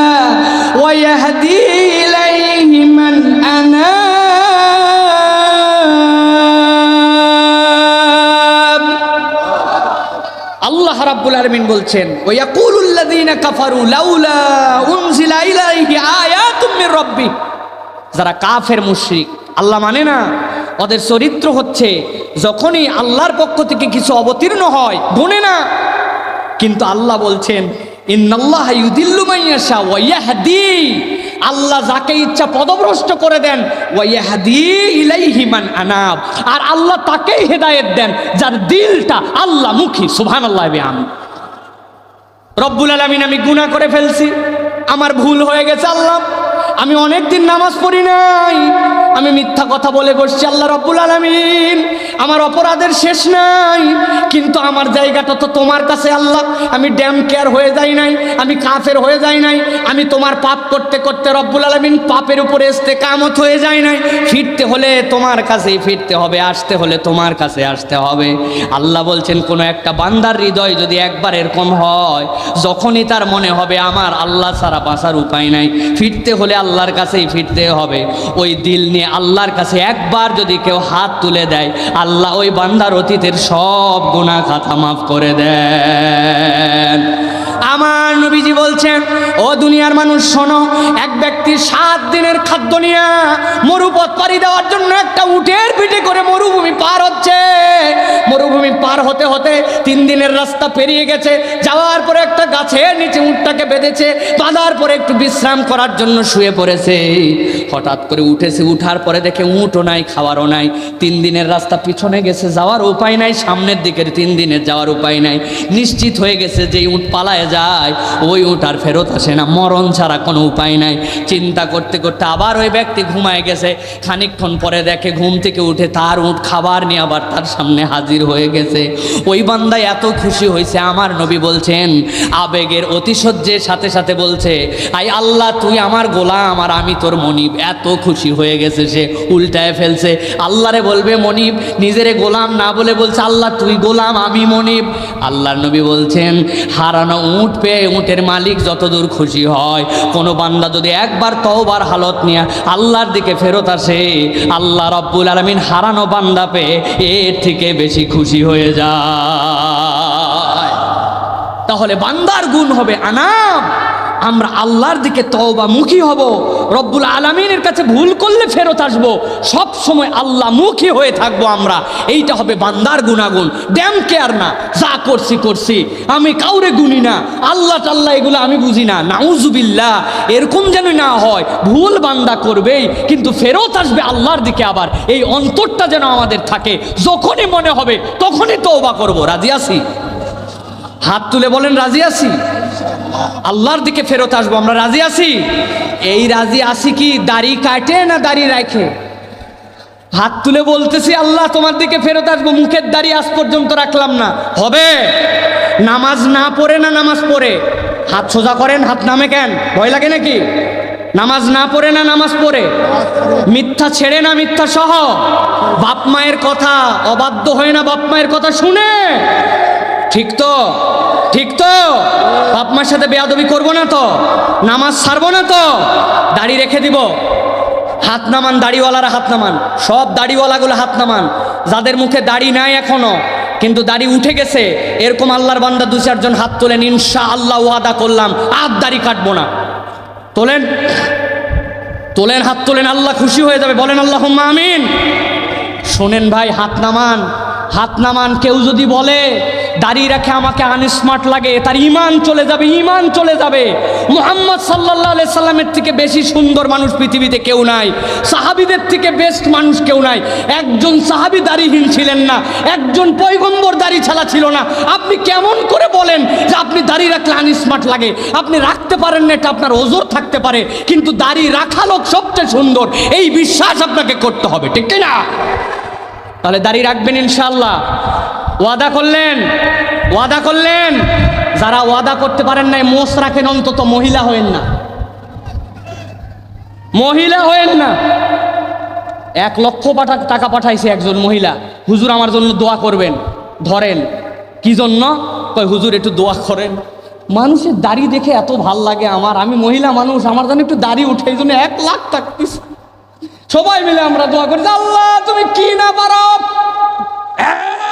ওয়া ইয়াহদি ইলাইহি মান আনাব। আল্লাহ রাব্বুল আলামিন বলছেন ওয়ায়াকুলুল লাযীনা কাফারু লাউলা উনজিলা ইলাইহি আয়াতুম মির রাব্বিহি। যারা কাফের মুশরিক, আল্লাহ মানে না, ওদের চরিত্র হচ্ছে যখনই আল্লাহর পক্ষ থেকে কিছু অবতীর্ণ হয় গুনে না, কিন্তু আল্লাহ বলছেন ইন্নাল্লাহা ইউদিল্লু মান ইয়াশা ওয়া ইয়াহদি, আল্লাহ যাকে ইচ্ছা পদভ্রষ্ট করে দেন, ওয়া ইয়াহদি ইলাইহি মান আনাব, আর আল্লাহ তাকেই হেদায়েত দেন যার দিলটা আল্লাহমুখী। সুবহানাল্লাহ। রব্বুল আলামিন, আমি গুনাহ করে ফেলছি, আমার ভুল হয়ে গেছে আল্লাহ, আমি অনেক দিন নামাজ পড়ি নাই, আমি মিথ্যা কথা বলে বসছি আল্লাহ রব্বুল আলামিন, আমার অপরাধের শেষ নাই, কিন্তু আমার জায়গাটা তো তোমার কাছে আল্লাহ, আমি ড্যাম কেয়ার হয়ে যাই নাই, আমি কাফের হয়ে যাই নাই, আমি তোমার পাপ করতে করতে রব্বুল আলামিন পাপের উপরে ইস্তেকামত হয়ে যায় নাই, ফিরতে হলে তোমার কাছেই ফিরতে হবে, আসতে হলে তোমার কাছে আসতে হবে। আল্লাহ বলছেন কোনো একটা বান্দার হৃদয় যদি একবার এরকম হয়, যখনই তার মনে হবে আমার আল্লাহ ছাড়া বাঁচার উপায় নাই, ফিরতে হলে আল্লাহর কাছেই ফিরতে হবে, ওই দিল নিয়ে আল্লাহর কাছে একবার যদি কেউ হাত তুলে দেয়, আল্লাহ ওই বান্দার অতীতের সব গুনাহ খাতা মাফ করে দেন। আমার নবীজি বলছেন, ও দুনিয়ার মানুষ শোনো, এক ব্যক্তি 7 দিনের খাদ্য নিয়ে মরুপথ পাড়ি দেওয়ার জন্য একটা উটের পিঠে করে মরুভূমি পার হচ্ছে। মরুভূমি পার হতে হতে 3 দিনের রাস্তা পেরিয়ে গেছে, যাওয়ার পরে একটা গাছের নিচে উটটাকে বেঁধেছে, বাঁধার পরে একটু বিশ্রাম করার জন্য শুয়ে পড়েছে। হঠাৎ করে উঠেছে, উঠার পরে দেখে উটও নাই, খাওয়ারও নাই, 3 দিনের রাস্তা পিছনে গেছে, যাওয়ার উপায় নাই, সামনের দিকের 3 দিনের যাওয়ার উপায় নাই, নিশ্চিত হয়ে গেছে যে উট পালায় যায়, ওই উট আর ফেরত আসে না, মরণ ছাড়া কোনো উপায় নাই। চিন্তা করতে করতে আবার ওই ব্যক্তি ঘুমায় গেছে, খানিকক্ষণ পরে দেখে ঘুম থেকে উঠে তার উট খাবার নিয়ে আবার তার সামনে হাজির হয়ে গেছে। ওই বান্দা এত খুশি হয়েছে, আমার নবী বলছেন আবেগের অতিশয্যের সাথে সাথে বলছে, আই আল্লাহ তুই আমার গোলাম আর আমি তোর মনিব। এত খুশি হয়ে গেছে সে, উল্টায় ফেলছে, আল্লাহরে বলবে মনিব, নিজেরে গোলাম না বলে বলছে আল্লাহ তুই গোলাম আমি মনিব। আল্লাহর নবী বলছেন হারানো উট পেয়ে উটের মালিক যতদূর খুশি হয়, কোনো বান্দা যদি একবার তওবার হালত নিয়ে আল্লাহর দিকে ফেরত আসে, আল্লাহ রব্বুল আলামিন হারানো বান্দা পেয়ে এর থেকে বেশি খুশি হয়ে যায়। তাহলে বান্দার গুণ হবে আনাব, আমরা আল্লাহর দিকে তওবা মুখী হব, রব্বুল আলামিনের কাছে ভুল করলে ফেরত আসব, সব সময় আল্লাহ মুখী হয়ে থাকবো আমরা। এইটা হবে বান্দার গুণাগুণ। ড্যাম কেয়ার না, যা করছি করছি, আমি কাউরে গুনি না, আল্লাহ টাল্লাহ এগুলো আমি বুঝি না, নাউজুবিল্লাহ, এরকম যেন না হয়। ভুল বান্দা করবেই, কিন্তু ফেরত আসবে আল্লাহর দিকে আবার, এই অন্তরটা যেন আমাদের থাকে। যখনই মনে হবে তখনই তওবা করব। রাজি আছি? হাত তুলে বলেন রাজি আছি। আল্লাহর দিকে ফেরত আসবো, আমরা রাজি আছি। এই রাজি আছি কি দাড়ি কাটে না দাড়ি রাখে? হাত তুলে বলতেছি আল্লাহ তোমার দিকে ফেরত আসবো, মুখের দাড়ি আজ পর্যন্ত রাখলাম না। হবে নামাজ না পড়ে না নামাজ পড়ে? হাত সোজা করেন, হাত নামে কেন? ভয় লাগে নাকি? নামাজ না পড়ে না নামাজ পড়ে? মিথ্যা ছেড়ে না মিথ্যা সহ? বাপ মায়ের কথা অবাধ্য হয় না বাপ মায়ের কথা শুনে? ঠিক তো? ঠিক তো? বাপ মার সাথে বেয়াদবি করবো না তো? নামাজ ছাড়বো না তো? দাড়ি রেখে দিব? হাত নামান, দাড়িওয়ালারা হাত নামান, সব দাড়িওয়ালাগুলো হাত নামান। যাদের মুখে দাড়ি নাই এখনো কিন্তু দাড়ি উঠে গেছে, এরকম আল্লাহর বান্দা 2-4 জন হাত তোলেন, ইনশাআল্লাহ ওয়াদা করলাম আর দাড়ি কাটবো না। তোলেন, তোলেন, হাত তোলেন, আল্লাহ খুশি হয়ে যাবে। বলেন আল্লাহুম্মা আমিন। শোনেন ভাই, হাত নামান, হাত নামান। কেউ যদি বলে দাঁড়িয়ে রাখে আমাকে আনস্মার্ট লাগে, তার ঈমান চলে যাবে, ঈমান চলে যাবে। মুহাম্মদ সাল্লাল্লাহু আলাইহি সাল্লামের থেকে বেশি সুন্দর মানুষ পৃথিবীতে কেউ নাই, সাহাবীদের থেকে বেস্ট মানুষ কেউ নাই। একজন সাহাবী দাড়িহীন ছিলেন না, একজন পয়গম্বর দাড়ি ছাড়া ছিল না। আপনি কেমন করে বলেন যে আপনি দাড়ি রাখলে আনস্মার্ট লাগে? আপনি রাখতে পারেন না, এটা আপনার ওজর থাকতে পারে, কিন্তু দাড়ি রাখা লোক সবচেয়ে সুন্দর, এই বিশ্বাস আপনাকে করতে হবে, ঠিক না? তাহলে দাড়ি রাখবেন ইনশাআল্লাহ। ওয়াদা করলেন, ওয়াদা করলেন। যারা ওয়াদা করতে পারেন নাই, মোষ রাখেন, অন্তত মহিলা হয়েন না, মহিলা হয়েন না। 1 লক্ষ টাকা পাঠাইছে একজন মহিলা, হুজুর আমার জন্য দোয়া করবেন। ধরেন, কি জন্য? কয় হুজুর একটু দোয়া করেন, মানুষের দাড়ি দেখে এত ভাল লাগে আমার, আমি মহিলা মানুষ, আমার জন্য একটু দাড়ি উঠে, এই জন্য 1 লাখ টাকা। সবাই মিলে আমরা দোয়া করি, আল্লাহ তুমি কি না পারো।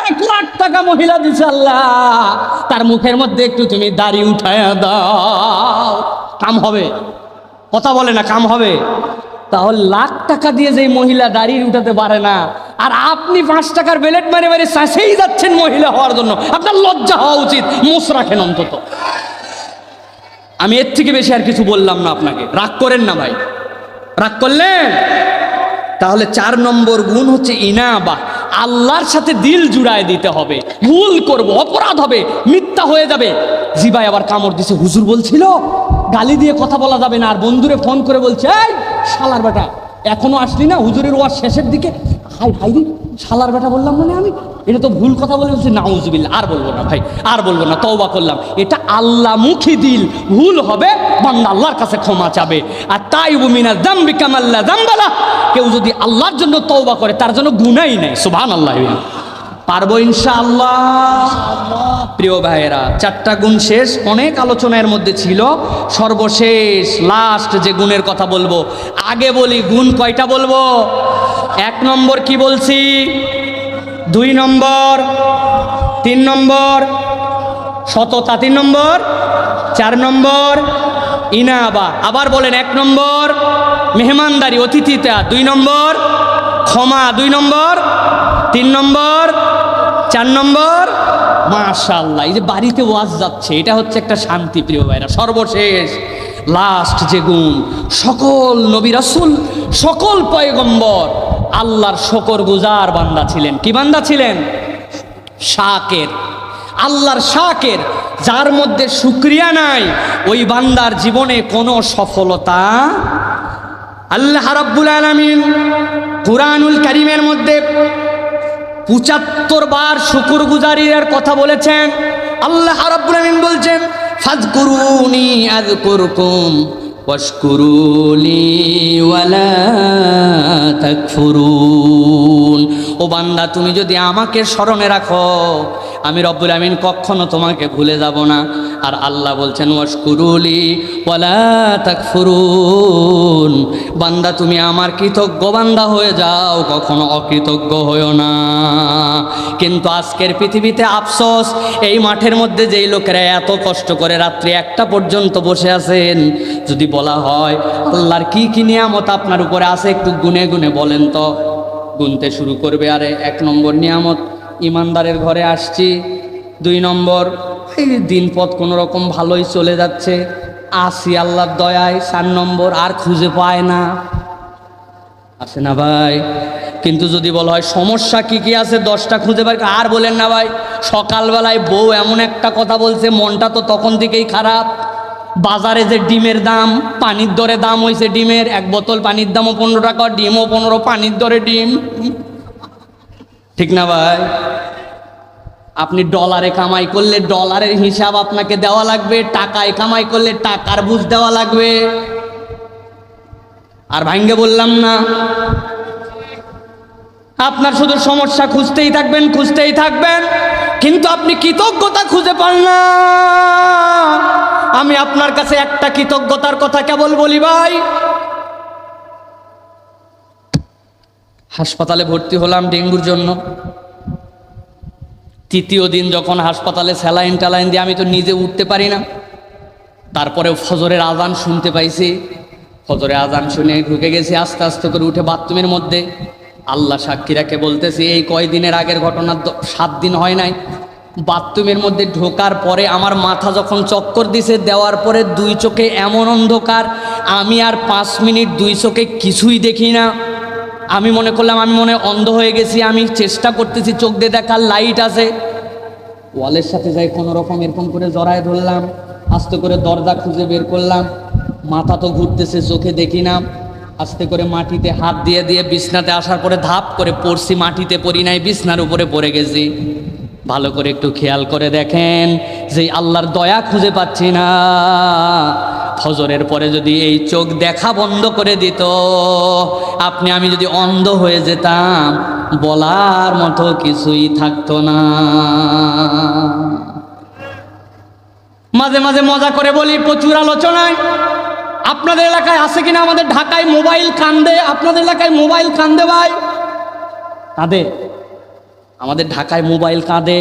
1 লাখ টাকা মহিলা দিছে, আল্লাহ তার মুখের মধ্যে একটু তুমি দাড়ি উঠায়া দাও, কাম হবে। কথা বলে না, কাম হবে। তাহলে লাখ টাকা দিয়ে যেই মহিলা দাঁড়িয়ে উঠাতে পারে না, আর আপনি 5 টাকার বেলেট মারে মারে চাষেই যাচ্ছেন মহিলা হওয়ার জন্য, আপনার লজ্জা হওয়া উচিত। মোষ রাখেন অন্তত। আমি এর থেকে বেশি আর কিছু বললাম না আপনাকে, রাগ করেন না ভাই। রাগ করলেন? তাহলে 4 নম্বর গুণ হচ্ছে ইনাবা, আল্লাহর সাথে দিল জুড়ায় দিতে হবে। ভুল করব, অপরাধ হবে, মিথ্যা হয়ে যাবে, জিবায় আবার কামড় দিছে, হুজুর বলছিল, গালি দিয়ে কথা বলা যাবে না। আর বন্ধুরে ফোন করে বলছে, এই শালার বেটা এখনো আসলি না, হুজুরের ওয়াজ শেষের দিকে, হাই হাই রে শালার বেটা বললাম মানে আমি, এটা তো ভুল কথা বলে বলছি, নাউজুবিল্লাহ, আর বলবো না ভাই, আর বলবো না, তওবা করলাম। এটা আল্লাহমুখী দিল, ভুল হবে বান্দা আল্লাহর কাছে ক্ষমা চাবে। আর তাইবু মিনাজ যামবি কামাল্লা যামবালা, কেউ যদি আল্লাহর জন্য তওবা করে তার জন্য গুনাহই নাই। সুবহানাল্লাহ। পারবো ইনশাআল্লাহ। প্রিয় ভাইয়েরা, 4টা গুণ শেষ, অনেক আলোচনার মধ্যে ছিল। সর্বশেষ লাস্ট যে গুণের কথা বলবো, আগে বলি গুণ কয়টা বলবো। 1 নম্বর কি বলছি, 2 নম্বর, 3 নম্বর সততা, 3 নম্বর, 4 নম্বর ইনাবা। আবার বলেন, 1 নম্বর মেহমানদারি, অতিথিতা, 2 নম্বর ক্ষমা, 2 নম্বর, 3 নম্বর, 4 নম্বর মাশাআল্লাহ। এই যে বাড়িতে ওয়াজ যাচ্ছে, এটা হচ্ছে একটা শান্তি। প্রিয় ভাইরা, সর্বশেষ লাস্ট যে গুণ, সকল নবী রাসূল, সকল পয়গম্বর আল্লাহর শুকরগুজার বান্দা ছিলেন। কি বান্দা ছিলেন? শাকের, আল্লাহর শাকের। যার মধ্যে শুকরিয়া নাই, ওই বান্দার জীবনে কোনো সফলতা। আল্লাহ রাব্বুল আলামিন কুরআনুল কারীমের মধ্যে 75 বার শুকরগুজারির কথা বলেছেন। আল্লাহ রাব্বুল আলামিন বলছেন, ফাযকুরুনি আযকুরকুম ওয়াশকুরুলি ওয়ালা তাকফুরুন। ও বান্দা, তুমি যদি আমাকে স্মরণে রাখো, আমি রব্বুল আমিন কখনো তোমাকে ভুলে যাব না। আর আল্লাহ বলছেন, ওয়াশকুরুলি ওয়ালা তাকফুরুন, বান্দা তুমি আমার কৃতজ্ঞ বান্দা হয়ে যাও, কখনো অকৃতজ্ঞ হয়েও না। কিন্তু আজকের পৃথিবীতে আফসোস, এই মাঠের মধ্যে যেই লোকেরা এত কষ্ট করে রাত্রি 1টা পর্যন্ত বসে আছেন, যদি বলা হয় আল্লাহর কি কি নিয়ামত আপনার উপরে আছে, একটু গুনে গুনে বলেন তো, গুনতে শুরু করবে। আরে 1 নম্বর নিয়ামত, ইমানদারের ঘরে আসছি। 2 নম্বর, এই দিনপথ কোনো রকম ভালোই চলে যাচ্ছে, আসি আল্লাহর দয়ায়। 4 নম্বর, আর খুঁজে পায় না, আসে না ভাই। কিন্তু যদি বলা হয় সমস্যা কি কি আছে, 10টা খুঁজে পাই, আর বলেন না ভাই। সকালবেলায় বউ এমন একটা কথা বলছে, মনটা তো তখন থেকেই খারাপ। বাজারে যে ডিমের দাম, পানির দরে দাম হয়েছে ডিমের, 1 বোতল পানির দামও 15 টাকা, ডিমও 15, পানির দরে ডিম। ঠিক না ভাই? আপনি ডলারে কামাই করলে ডলারের হিসাব আপনাকে দেওয়া লাগবে, টাকায় কামাই করলে টাকার বুঝ দেওয়া লাগবে। আর ভাঙ্গে বললাম না, আপনার শুধু সমস্যা খুঁজতেই থাকবেন, খুঁজতেই থাকবেন, কিন্তু আপনি কৃতজ্ঞতা খুঁজে পান না। আমি আপনার কাছে একটা কৃতজ্ঞতার কথা কেবল বলি ভাই। হাসপাতালে ভর্তি হলাম ডেঙ্গুর জন্য। 3য় দিন যখন হাসপাতালে স্যালাইন ট্যালাইন দিয়ে, আমি তো নিজে উঠতে পারি না, তারপরে ফজরের আজান শুনতে পাইছি। ফজরের আজান শুনে ঢুকে গেছি, আস্তে আস্তে করে উঠে বাথরুমের মধ্যে। আল্লাহ সাক্ষী রাখে বলতেছি, এই কয়দিনের আগের ঘটনা, 7 দিন হয় নাই। বাথরুমের মধ্যে ঢোকার পরে আমার মাথা যখন চক্কর দিছে, দেওয়ার পরে 2 চোখে এমন অন্ধকার, আমি আর 5 মিনিট 2 চোখে কিছুই দেখি না। আমি মনে করলাম আমি মনে অন্ধ হয়ে গেছি। আমি চেষ্টা করতেছি চোখ দিয়ে দেখার, লাইট আছে, ওয়ালের সাথে যাই কোনো রকম এরকম করে জড়ায় ধরলাম, আস্তে করে দরজা খুঁজে বের করলাম। মাথা তো ঘুরতেছে, চোখে দেখি না। আস্তে করে মাটিতে হাত দিয়ে দিয়ে বিছনাতে আসার পরে ধাপ করে পড়ছি, মাটিতে পড়ি নাই, বিছনার উপরে পড়ে গেছি। ভালো করে একটু খেয়াল করে দেখেন, যে আল্লাহর দয়া খুঁজে পাচ্ছি না। ফজরের পরে যদি এই চোখ দেখা বন্ধ করে দিত, আপনি আমি যদি অন্ধ হয়ে যেতাম, বলার মতো কিছুই থাকতো না। মাঝে মাঝে মজা করে বলি, প্রচুর আলোচনায়, আপনাদের এলাকায় আছে কিনা, আমাদের ঢাকায় মোবাইল কান্দে, আপনাদের এলাকায় মোবাইল কান্দে ভাই? কাঁদে? আমাদের ঢাকায় মোবাইল কাঁদে।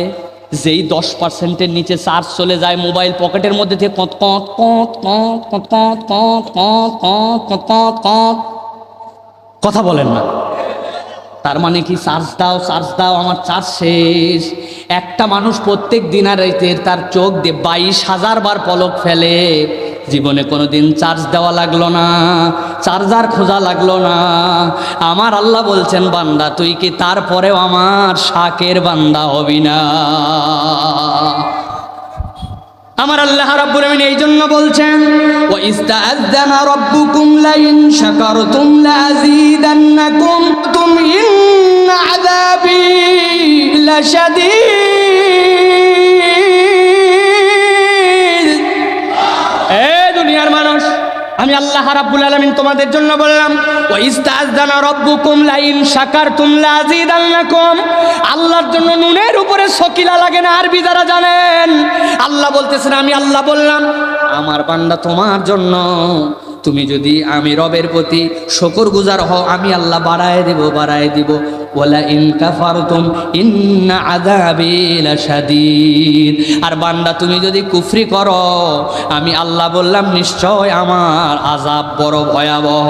যেই 10%-এর নিচে চার্জ চলে যায়, মোবাইল পকেটের মধ্যে থেকে কত কত কত কত কত কত কত কত কত কত। কথা বলেন না। তার মানে কি চার্জ দাও, আমার চার্জ শেষ। একটা মানুষ প্রত্যেক দিন আর রাতের তার চোখ দিয়ে 22,000 বার পলক ফেলে, জীবনে কোনোদিন চার্জ দেওয়া লাগলো না, চার্জার খোঁজা লাগলো না। আমার আল্লাহ বলছেন, বান্দা তুই কি তারপরেও আমার শাকের বান্দা হবি না? আমার আল্লাহ রাব্বুল আমিন এই জন্য বলছেন, ওয়া ইস্তাআযানা রাব্বুকুম লাইন শাকারতুম লাযীদান্নাকুম তুম ইন্না আযাবি লাশাদীদ। এ দুনিয়ার মানুষ, আমি আল্লাহ রাব্বুল আলামিন তোমাদের জন্য বললাম, ওয়া ইস্তাআযানা রাব্বুকুম লাইন শাকারতুম লাযীদান্নাকুম। আল্লাহর জন্য নুনের উপরে সকিলা লাগে না, আরবি যারা জানেন। আল্লাহ বলতেছেন, আমি আল্লাহ বললাম, আমার বান্দা তোমার জন্য তুমি যদি আমি রবের প্রতি শুকরগুজার হও, আমি আল্লাহ বাড়ায় দিব। ওয়ালা ইন কাফারতুম ইন্না আযাবি লাশাদীদ। আর বান্দা তুমি যদি কুফরি করো, আমি আল্লাহ বললাম নিশ্চয় আমার আযাব বড় ভয়াবহ।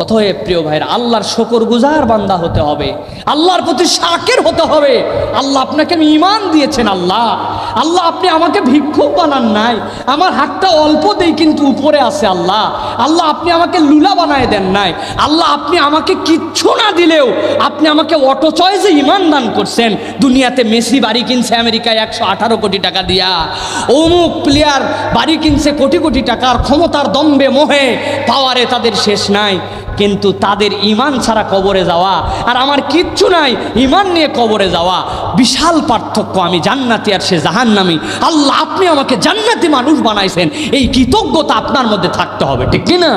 অতএব প্রিয় ভাইরা, আল্লাহর শুকরগুজার বান্দা হতে হবে, আল্লাহর প্রতি শাকির হতে হবে। আল্লাহ আপনাকে ঈমান দিয়েছেন। আল্লাহ আপনি আমাকে ভিক্ষুক বানান নাই, আমার হাতটা অল্প দেই কিন্তু উপরে আছে। আল্লাহ আপনি আমাকে লুলা বানায় দেন নাই। আল্লাহ আপনি আমাকে কিচ্ছু না দিলেও আপনি আমাকে অটো চয়েসে ঈমান দান করছেন। দুনিয়াতে মেসি বাড়ি কিনছে আমেরিকায় 118 কোটি টাকা দিয়া, অমুক প্লেয়ার বাড়ি কিনছে কোটি কোটি টাকার, ক্ষমতার দম্বে মোহে পাওয়ারে তাদের শেষ নাই। কিন্তু তাদের ঈমান ছাড়া কবরে যাওয়া আর আমার কিচ্ছু নাই ঈমান নিয়ে কবরে যাওয়া, বিশাল পার্থক্য। আমি জান্নাতি আর সে জাহান্নামী। আল্লাহ আপনি আমাকে জান্নাতি মানুষ বানাইছেন, এই কৃতজ্ঞতা আপনার মধ্যে থাকতে হবে, ঠিক কি না?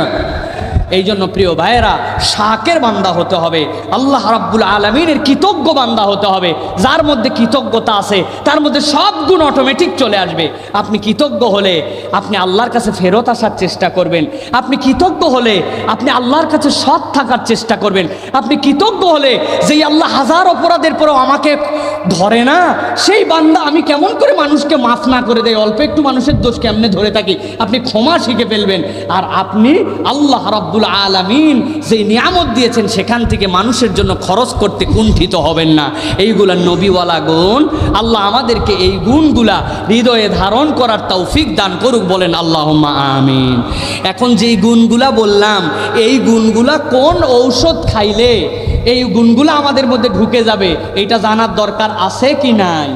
এই জন্য প্রিয় ভাইয়েরা, শাকের বান্দা হতে হবে, আল্লাহ রাব্বুল আলামিনের কৃতজ্ঞ বান্দা হতে হবে। যার মধ্যে কৃতজ্ঞতা আছে তার মধ্যে সব গুণ অটোমেটিক চলে আসবে। আপনি কৃতজ্ঞ হলে আপনি আল্লাহর কাছে ফেরত আসার চেষ্টা করবেন। আপনি কৃতজ্ঞ হলে আপনি আল্লাহর কাছে সৎ থাকার চেষ্টা করবেন। আপনি কৃতজ্ঞ হলে যেই আল্লাহ হাজার অপরাধের পরেও আমাকে ধরে না, সেই বান্দা আমি কেমন করে মানুষকে মাফ না করে দেয়, অল্প একটু মানুষের দোষ কেমনে ধরে থাকি, আপনি ক্ষমা শিখে ফেলবেন। আর আপনি আল্লাহ রাব্বুল আলামিন যে নিয়ামত দিয়েছেন সেখান থেকে মানুষের জন্য খরচ করতে কুণ্ঠিত হবেন না। এইগুলা নবীওয়ালা গুণ। আল্লাহ আমাদেরকে এই গুণগুলা হৃদয়ে ধারণ করার তৌফিক দান করুক, বলেন আল্লাহুম্মা আমিন। এখন যেই গুণগুলা বললাম, এই গুণগুলা কোন ঔষধ খাইলে এই গুণগুলা আমাদের মধ্যে ঢুকে যাবে, এটা জানার দরকার আছে কি নাই?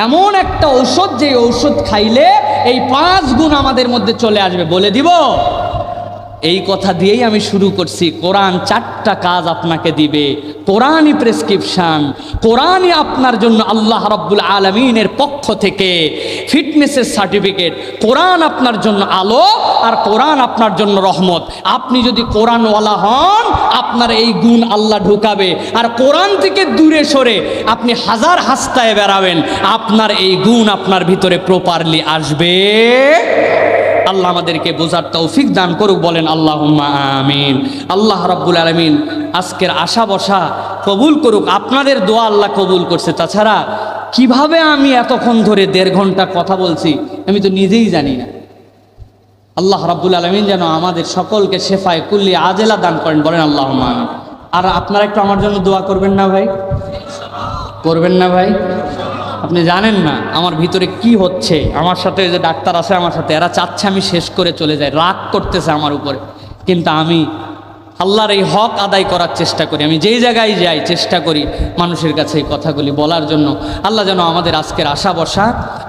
এমন একটা ঔষধ, যে ঔষধ খাইলে এই 5 গুণ আমাদের মধ্যে চলে আসবে, বলে দিব। এই কথা দিয়েই আমি শুরু করছি। কোরআন 4টা কাজ আপনাকে দিবে, কোরআনই প্রেসক্রিপশন, কোরআনই আপনার জন্য আল্লাহ রাব্বুল আলামিনের পক্ষ থেকে ফিটনেসের সার্টিফিকেট। কোরআন আপনার জন্য আলো আর কোরআন আপনার জন্য রহমত। আপনি যদি কোরআনওয়ালা হন, আপনার এই গুণ আল্লাহ ঢুকাবে। আর কোরআন থেকে দূরে সরে আপনি হাজার হাস্তায় বেড়াবেন, আপনার এই গুণ আপনার ভিতরে প্রপারলি আসবে। আল্লাহ আমাদেরকে বোঝার তৌফিক দান করুক, বলেন আল্লাহুম্মা আমিন। আল্লাহ রাব্বুল আলামিন আজকের আশা বসা কবুল করুক। আপনাদের দোয়া আল্লাহ কবুল করছে। তাছাড়া কিভাবে আমি এতক্ষণ ধরে 1.5 ঘন্টা কথা বলছি আমি তো নিজেই জানি না। আল্লাহ রাব্বুল আলামিন যেন আমাদের সকলকে শেফায়ে কুল্লি আজেলা দান করেন, বলেন আল্লাহুম্মা আমিন। আর আপনারা একটু আমার জন্য দোয়া করবেন না ভাই? করবেন না ভাই? আপনি জানেন না আমার ভিতরে কি হচ্ছে। আমার সাথে যে ডাক্তার আছে আমার সাথে, এরা চাচ্ছে আমি শেষ করে চলে যাই, রাগ করতেছে আমার উপরে। কিন্তু আমি আল্লাহর এই হক আদায় করার চেষ্টা করি। আমি যেই জায়গায় যাই চেষ্টা করি মানুষের কাছে এই কথাগুলি বলার জন্য। আল্লাহ যেন আমাদের আজকের আশা বসা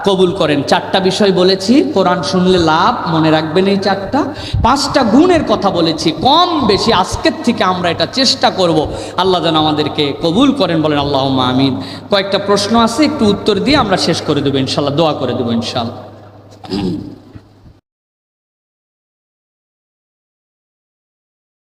কবুল করেন। 4টা বিষয় বলেছি, কোরআন শুনলে লাভ, মনে রাখবেন এই 4টা। 5টা গুণের কথা বলেছি, কম বেশি আজকের থেকে আমরা এটা চেষ্টা করব। আল্লাহ যেন আমাদেরকে কবুল করেন, বলেন আল্লাহুম্মা আমিন। কয়েকটা প্রশ্ন আছে, একটু উত্তর দিয়ে আমরা শেষ করে দেবো ইনশাল্লাহ, দোয়া করে দেবো ইনশাল্লাহ।